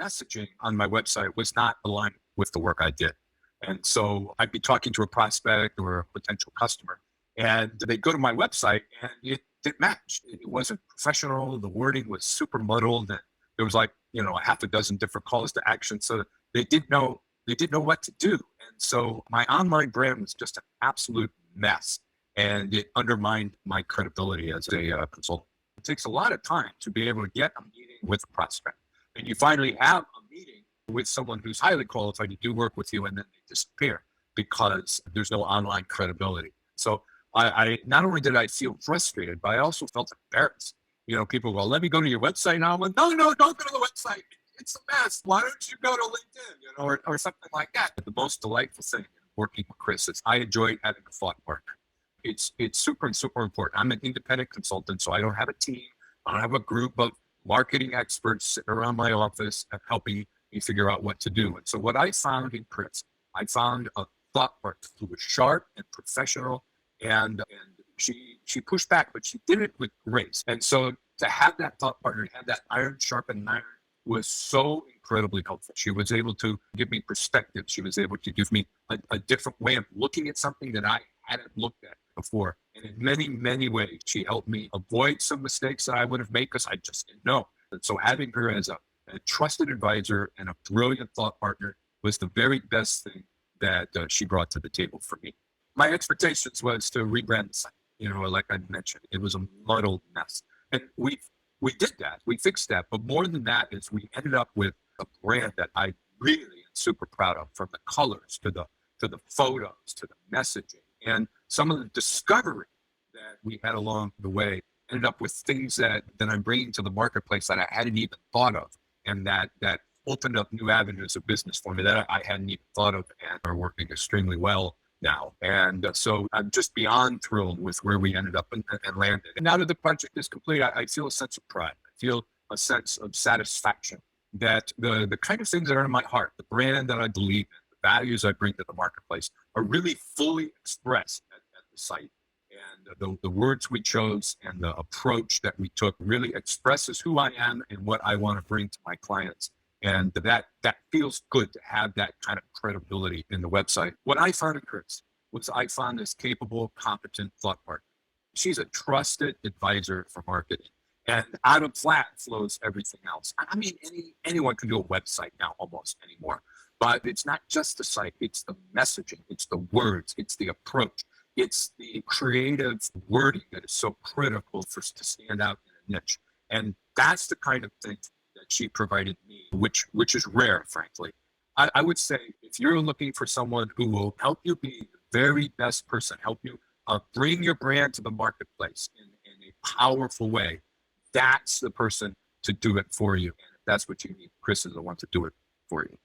messaging on my website was not aligned with the work I did. And so I'd be talking to a prospect or a potential customer, and they'd go to my website and it didn't match. It wasn't professional. The wording was super muddled. And there was like, a half a dozen different calls to action. So they didn't know what to do. And so my online brand was just an absolute mess, and it undermined my credibility as a consultant. It takes a lot of time to be able to get a meeting with a prospect. And you finally have a meeting with someone who's highly qualified to do work with you, and then they disappear because there's no online credibility. So I not only did I feel frustrated, but I also felt embarrassed. People go, let me go to your website now. I'm like, no, don't go to the website. It's a mess. Why don't you go to LinkedIn, or something like that. But the most delightful thing working with Chris is I enjoyed having a thought partner. It's super important. I'm an independent consultant, so I don't have a team. I don't have a group of marketing experts sitting around my office helping me figure out what to do. And so what I found in Chris, I found a thought partner who was sharp and professional, and she pushed back, but she did it with grace. And so to have that thought partner, have that iron sharpened iron, was so incredibly helpful. She was able to give me perspective. She was able to give me a different way of looking at something that I hadn't looked at before. And in many, many ways, she helped me avoid some mistakes that I would have made because I just didn't know. And so having her as a trusted advisor and a brilliant thought partner was the very best thing that she brought to the table for me. My expectations was to rebrand the site. Like I mentioned, it was a muddled mess. And we did that. We fixed that. But more than that is we ended up with a brand that I really am super proud of, from the colors to the photos to the messaging, and some of the discovery that we had along the way ended up with things that I'm bringing to the marketplace that I hadn't even thought of, and that opened up new avenues of business for me that I hadn't even thought of, and are working extremely well now. And so I'm just beyond thrilled with where we ended up and landed. And now that the project is complete, I feel a sense of pride. I feel a sense of satisfaction that the kind of things that are in my heart, the brand that I believe in, the values I bring to the marketplace, are really fully expressed at the site. And the words we chose and the approach that we took really expresses who I am and what I want to bring to my clients. And that feels good to have that kind of credibility in the website. What I found in Chris was I found this capable, competent thought partner. She's a trusted advisor for marketing. And out of that flows everything else. I mean, anyone can do a website now almost anymore. But it's not just the site, it's the messaging, it's the words, it's the approach, it's the creative wording that is so critical to stand out in a niche. And that's the kind of thing that she provided me, which is rare, frankly. I would say if you're looking for someone who will help you be the very best person, help you bring your brand to the marketplace in a powerful way, that's the person to do it for you. And if that's what you need, Chris is the one to do it for you.